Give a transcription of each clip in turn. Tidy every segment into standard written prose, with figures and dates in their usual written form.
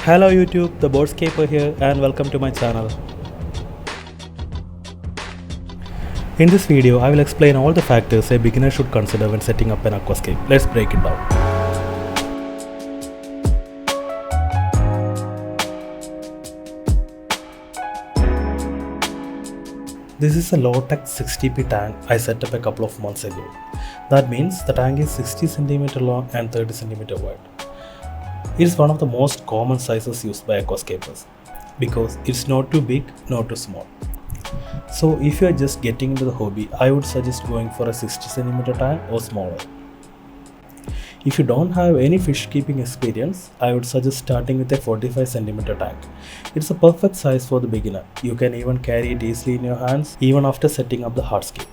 Hello YouTube, the Bored Scaper here and welcome to my channel. In this video, I will explain all the factors a beginner should consider when setting up an aquascape. Let's break it down. This is a low-tech 60p tank I set up a couple of months ago. That means the tank is 60 cm long and 30 cm wide. It is one of the most common sizes used by aquascapers because it's not too big, not too small. So if you are just getting into the hobby, I would suggest going for a 60 cm tank or smaller. If you don't have any fish keeping experience, I would suggest starting with a 45 cm tank. It's a perfect size for the beginner. You can even carry it easily in your hands even after setting up the hardscape.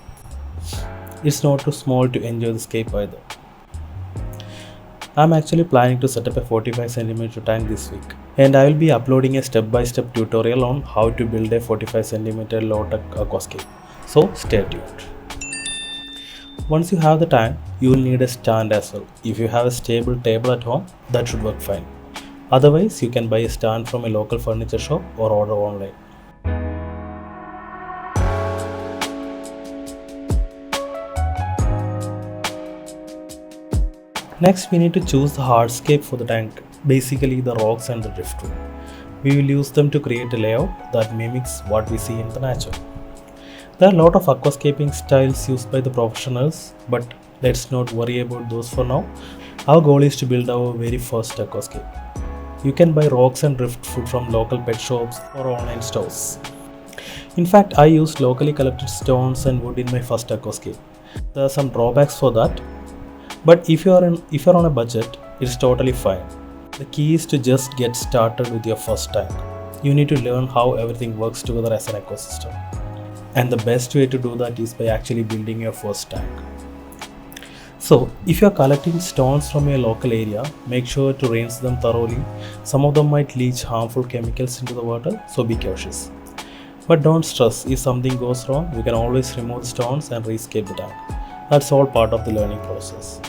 It's not too small to enjoy the scape either. I'm actually planning to set up a 45 cm tank this week, and I will be uploading a step-by-step tutorial on how to build a 45 cm low-tech aquascape. So stay tuned. Once you have the tank, you will need a stand as well. If you have a stable table at home, that should work fine. Otherwise, you can buy a stand from a local furniture shop or order online. Next, we need to choose the hardscape for the tank, basically the rocks and the driftwood. We will use them to create a layout that mimics what we see in the nature. There are a lot of aquascaping styles used by the professionals, but let's not worry about those for now. Our goal is to build our very first aquascape. You can buy rocks and driftwood from local pet shops or online stores. In fact, I used locally collected stones and wood in my first aquascape. There are some drawbacks for that, but if you're on a budget, it's totally fine. The key is to just get started with your first tank. You need to learn how everything works together as an ecosystem. And the best way to do that is by actually building your first tank. So, if you're collecting stones from your local area, make sure to rinse them thoroughly. Some of them might leach harmful chemicals into the water, so be cautious. But don't stress, if something goes wrong, you can always remove the stones and rescape the tank. That's all part of the learning process.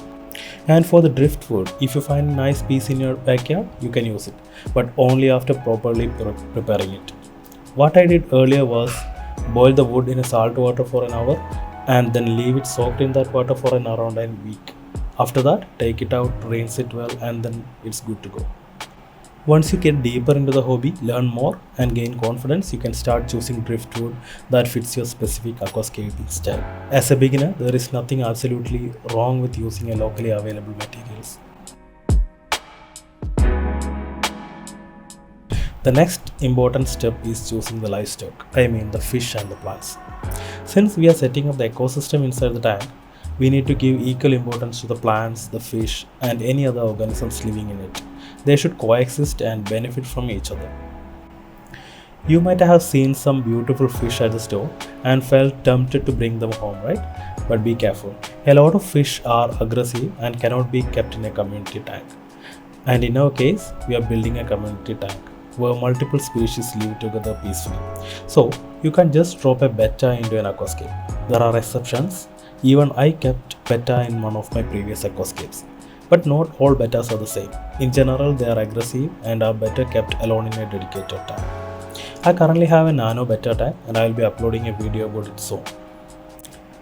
And for the driftwood, if you find a nice piece in your backyard, you can use it, but only after properly preparing it. What I did earlier was boil the wood in salt water for an hour and then leave it soaked in that water for around a week. After that, take it out, rinse it well, and then it's good to go. Once you get deeper into the hobby, learn more and gain confidence, you can start choosing driftwood that fits your specific aquascaping style. As a beginner, there is nothing absolutely wrong with using a locally available materials. The next important step is choosing the livestock, the fish and the plants. Since we are setting up the ecosystem inside the tank, we need to give equal importance to the plants, the fish, and any other organisms living in it. They should coexist and benefit from each other. You might have seen some beautiful fish at the store and felt tempted to bring them home, right? But be careful. A lot of fish are aggressive and cannot be kept in a community tank. And in our case, we are building a community tank where multiple species live together peacefully. So, you can't just drop a betta into an aquascape. There are exceptions. Even I kept betta in one of my previous aquascapes. But not all bettas are the same. In general, they are aggressive and are better kept alone in a dedicated tank. I currently have a nano betta tank and I will be uploading a video about it soon.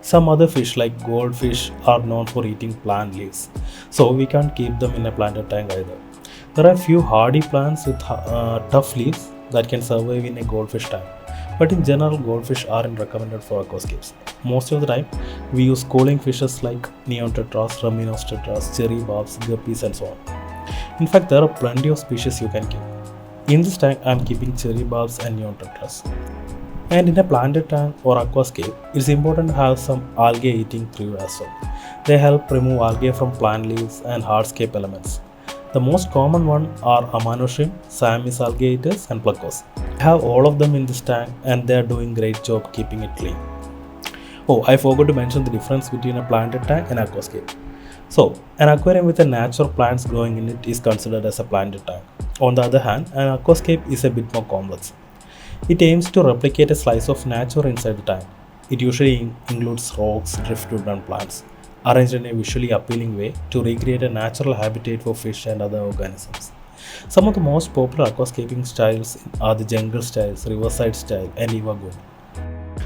Some other fish like goldfish are known for eating plant leaves, so we can't keep them in a planted tank either. There are a few hardy plants with tough leaves that can survive in a goldfish tank, but in general, goldfish aren't recommended for aquascapes. Most of the time, we use cooling fishes like neon tetras, tetras, cherry barbs, guppies, and so on. In fact, there are plenty of species you can keep. In this tank, I am keeping cherry barbs and neon tetras. And in a planted tank or aquascape, it's important to have some algae eating crew as well. They help remove algae from plant leaves and hardscape elements. The most common one are Amano Shrimp, Siamese algae eaters, and pluckers. I have all of them in this tank and they are doing a great job keeping it clean. Oh, I forgot to mention the difference between a planted tank and aquascape. So, an aquarium with a natural plants growing in it is considered as a planted tank. On the other hand, an aquascape is a bit more complex. It aims to replicate a slice of nature inside the tank. It usually includes rocks, driftwood, and plants, arranged in a visually appealing way to recreate a natural habitat for fish and other organisms. Some of the most popular aquascaping styles are the jungle styles, riverside style, and iwagumi.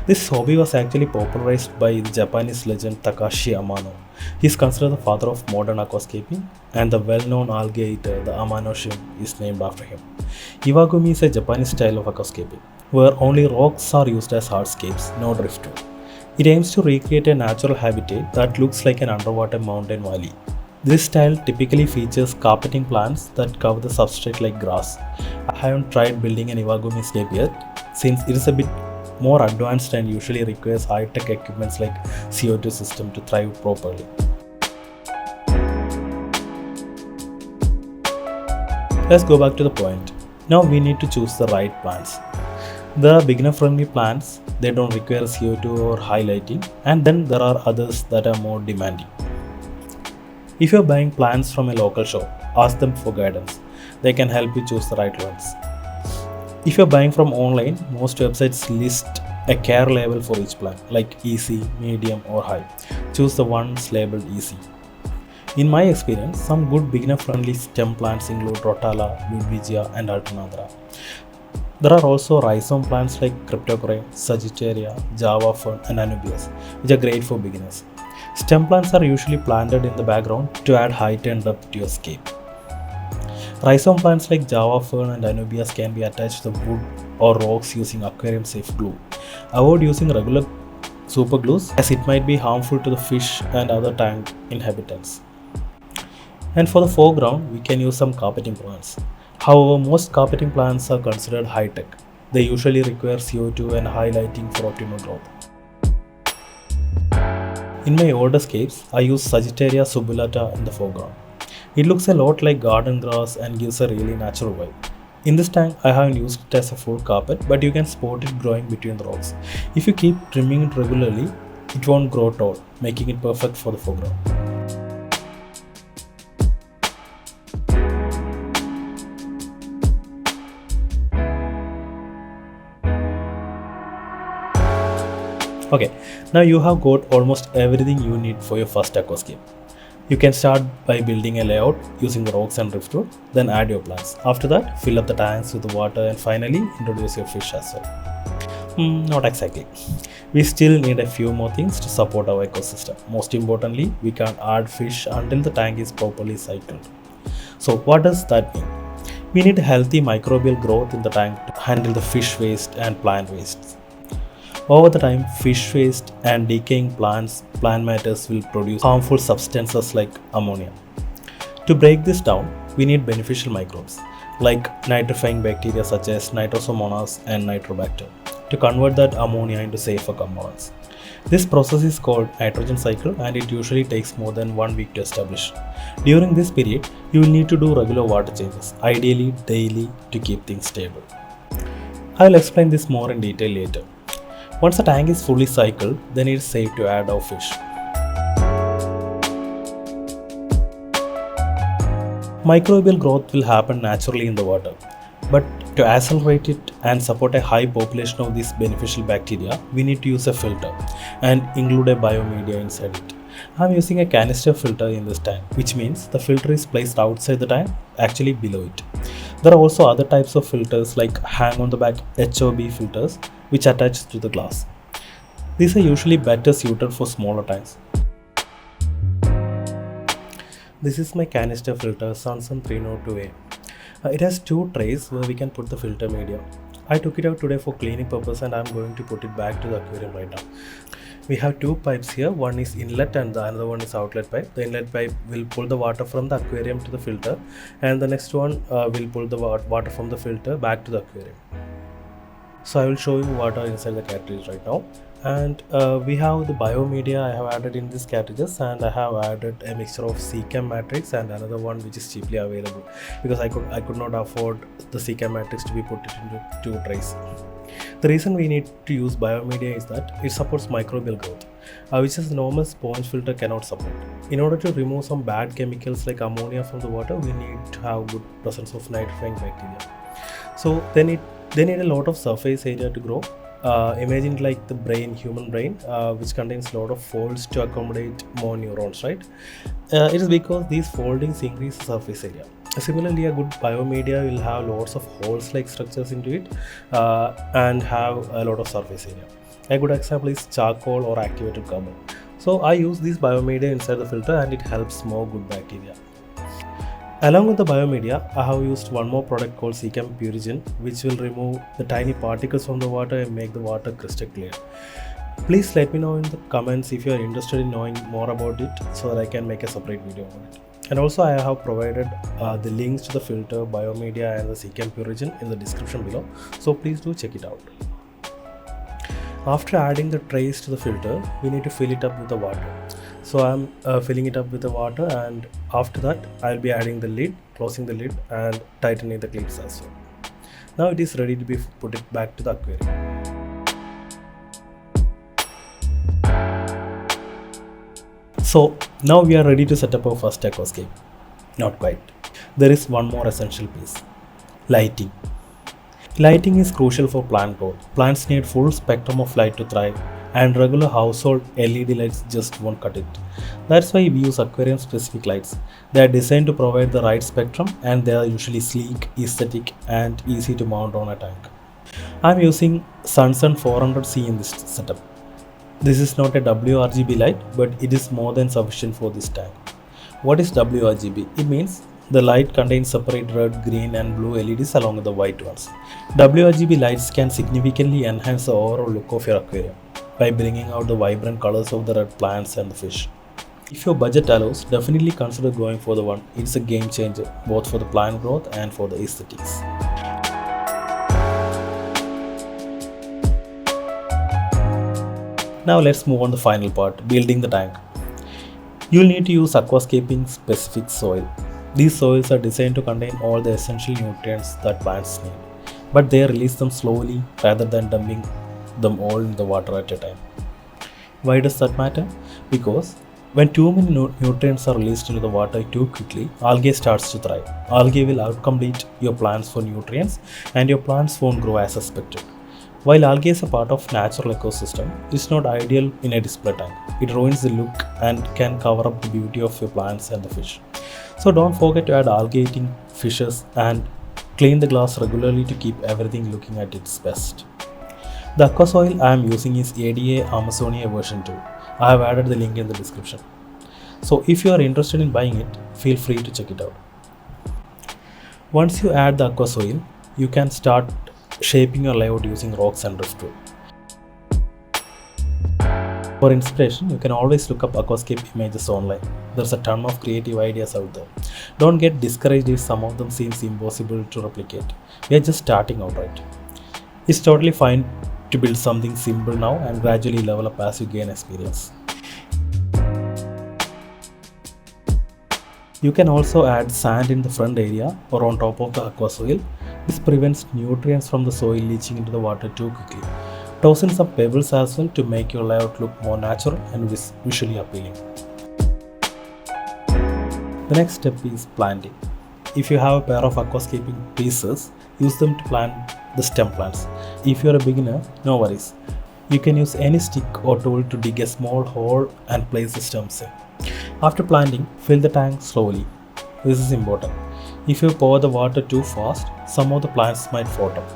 This hobby was actually popularized by the Japanese legend Takashi Amano. He is considered the father of modern aquascaping, and the well-known algae eater, the Amano Shrimp, is named after him. Iwagumi is a Japanese style of aquascaping, where only rocks are used as hardscapes, no driftwood. It aims to recreate a natural habitat that looks like an underwater mountain valley. This style typically features carpeting plants that cover the substrate like grass. I haven't tried building an Iwagumi scape yet, since it is a bit more advanced and usually requires high-tech equipments like CO2 system to thrive properly. Let's go back to the point. Now we need to choose the right plants. There are beginner-friendly plants, they don't require CO2 or high lighting, and then there are others that are more demanding. If you're buying plants from a local shop, ask them for guidance. They can help you choose the right ones. If you're buying from online, most websites list a care level for each plant, like easy, medium, or high. Choose the ones labeled easy. In my experience, some good beginner-friendly stem plants include Rotala, Ludwigia, and Alternandra. There are also rhizome plants like Cryptocoryne, Sagittaria, Java fern, and Anubias, which are great for beginners. Stem plants are usually planted in the background to add height and depth to your scape. Rhizome plants like Java fern and Anubias can be attached to the wood or rocks using aquarium safe glue. Avoid using regular super glues as it might be harmful to the fish and other tank inhabitants. And for the foreground, we can use some carpeting plants. However, most carpeting plants are considered high-tech. They usually require CO2 and high lighting for optimal growth. In my older scapes, I use Sagittaria subulata in the foreground. It looks a lot like garden grass and gives a really natural vibe. In this tank, I haven't used it as a full carpet, but you can spot it growing between the rocks. If you keep trimming it regularly, it won't grow tall, making it perfect for the foreground. Okay, now you have got almost everything you need for your first aquascape. You can start by building a layout using rocks and driftwood, then add your plants. After that, fill up the tanks with water and finally introduce your fish as well. Not exactly. We still need a few more things to support our ecosystem. Most importantly, we can't add fish until the tank is properly cycled. So what does that mean? We need healthy microbial growth in the tank to handle the fish waste and plant wastes. Over the time, fish waste and decaying plant matters will produce harmful substances like ammonia. To break this down, we need beneficial microbes like nitrifying bacteria such as Nitrosomonas and Nitrobacter to convert that ammonia into safer components. This process is called nitrogen cycle and it usually takes more than 1 week to establish. During this period, you will need to do regular water changes, ideally daily, to keep things stable. I will explain this more in detail later. Once the tank is fully cycled, then it is safe to add our fish. Microbial growth will happen naturally in the water, but to accelerate it and support a high population of these beneficial bacteria, we need to use a filter and include a biomedia inside it. I am using a canister filter in this tank, which means the filter is placed outside the tank, actually below it. There are also other types of filters like hang on the back HOB filters, which attach to the glass. These are usually better suited for smaller tanks. This is my canister filter Sansan 302A. It has 2 trays where we can put the filter media. I took it out today for cleaning purpose and I am going to put it back to the aquarium right now. We have 2 pipes here, one is inlet and the another one is outlet pipe. The inlet pipe will pull the water from the aquarium to the filter and the next one will pull the water from the filter back to the aquarium. So I will show you water inside the cartridge right now. And we have the biomedia I have added in these cartridges, and I have added a mixture of CCAM matrix and another one which is cheaply available because I could not afford the CCAM matrix to be put it into 2 trays. The reason we need to use biomedia is that it supports microbial growth, which is a normal sponge filter cannot support. In order to remove some bad chemicals like ammonia from the water, we need to have good presence of nitrifying bacteria. So they need a lot of surface area to grow. Imagine like the human brain, which contains a lot of folds to accommodate more neurons, right? It is because these foldings increase the surface area. Similarly, a good biomedia will have lots of holes like structures into it and have a lot of surface area. A good example is charcoal or activated carbon. So I use this biomedia inside the filter and it helps more good bacteria. Along with the biomedia, I have used one more product called Purigen, which will remove the tiny particles from the water and make the water crystal clear. Please let me know in the comments if you are interested in knowing more about it so that I can make a separate video on it. And also I have provided the links to the filter, biomedia and the Purigen in the description below, so please do check it out. After adding the trays to the filter, we need to fill it up with the water. So I'm filling it up with the water, and after that I'll be adding the lid, closing the lid and tightening the clips as well. Now it is ready to be put it back to the aquarium. So now we are ready to set up our first aquascape. Not quite. There is one more essential piece. Lighting. Lighting is crucial for plant growth. Plants need full spectrum of light to thrive, and regular household LED lights just won't cut it. That's why we use aquarium specific lights. They are designed to provide the right spectrum, and they are usually sleek, aesthetic and easy to mount on a tank. I'm using Sunsun 400C in this setup. This is not a WRGB light, but it is more than sufficient for this tank. What is WRGB? It means the light contains separate red, green and blue LEDs along with the white ones. WRGB lights can significantly enhance the overall look of your aquarium by bringing out the vibrant colors of the red plants and the fish. If your budget allows, definitely consider going for the one. It's a game changer both for the plant growth and for the aesthetics. Now let's move on to the final part, building the tank. You'll need to use aquascaping specific soil. These soils are designed to contain all the essential nutrients that plants need, but they release them slowly rather than dumping them all in the water at a time. Why does that matter? Because when too many nutrients are released into the water too quickly, algae starts to thrive. Algae will outcompete your plants for nutrients and your plants won't grow as expected. While algae is a part of natural ecosystem, it's not ideal in a display tank. It ruins the look and can cover up the beauty of your plants and the fish. So don't forget to add algae eating fishes and clean the glass regularly to keep everything looking at its best. The aqua soil I am using is ADA Amazonia version 2. I have added the link in the description. So if you are interested in buying it, feel free to check it out. Once you add the aqua soil, you can start shaping your layout using rocks and driftwood. For inspiration, you can always look up aquascape images online. There's a ton of creative ideas out there. Don't get discouraged if some of them seems impossible to replicate. We are just starting out, right? It's totally fine to build something simple now and gradually level up as you gain experience. You can also add sand in the front area or on top of the aqua soil. This prevents nutrients from the soil leaching into the water too quickly. Toss in some pebbles as well to make your layout look more natural and visually appealing. The next step is planting. If you have a pair of aquascaping pieces, use them to plant the stem plants. If you are a beginner, no worries. You can use any stick or tool to dig a small hole and place the stems in. After planting, fill the tank slowly. This is important. If you pour the water too fast, some of the plants might fall up.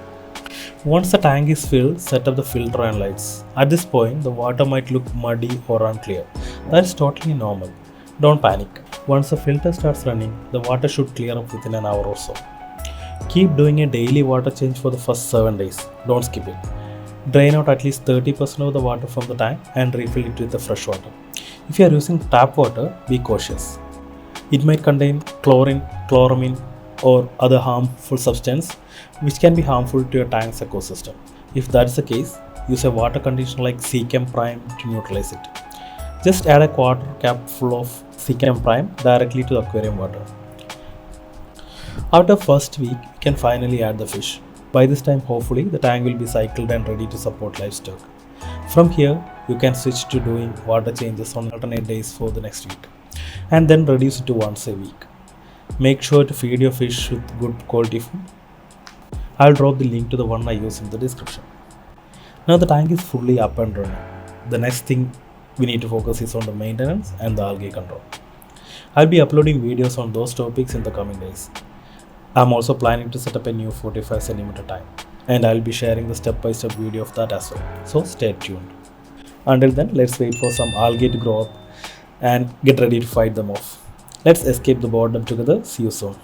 Once the tank is filled, set up the filter and lights. At this point, the water might look muddy or unclear. That is totally normal. Don't panic. Once the filter starts running, the water should clear up within an hour or so. Keep doing a daily water change for the first 7 days. Don't skip it. Drain out at least 30% of the water from the tank and refill it with the fresh water. If you are using tap water, be cautious. It might contain chlorine, chloramine, or other harmful substance which can be harmful to your tank's ecosystem. If that is the case, use a water conditioner like Chem Prime to neutralize it. Just add a quarter cup full of Chem Prime directly to the aquarium water. After first week, you can finally add the fish. By this time, hopefully, the tank will be cycled and ready to support livestock. From here, you can switch to doing water changes on alternate days for the next week, and then reduce it to once a week. Make sure to feed your fish with good quality food. I'll drop the link to the one I use in the description. Now the tank is fully up and running. The next thing we need to focus is on the maintenance and the algae control. I'll be uploading videos on those topics in the coming days. I'm also planning to set up a new 45 cm tank, and I'll be sharing the step-by-step video of that as well. So stay tuned. Until then, let's wait for some algae to grow up and get ready to fight them off. Let's escape the boredom together. See you soon.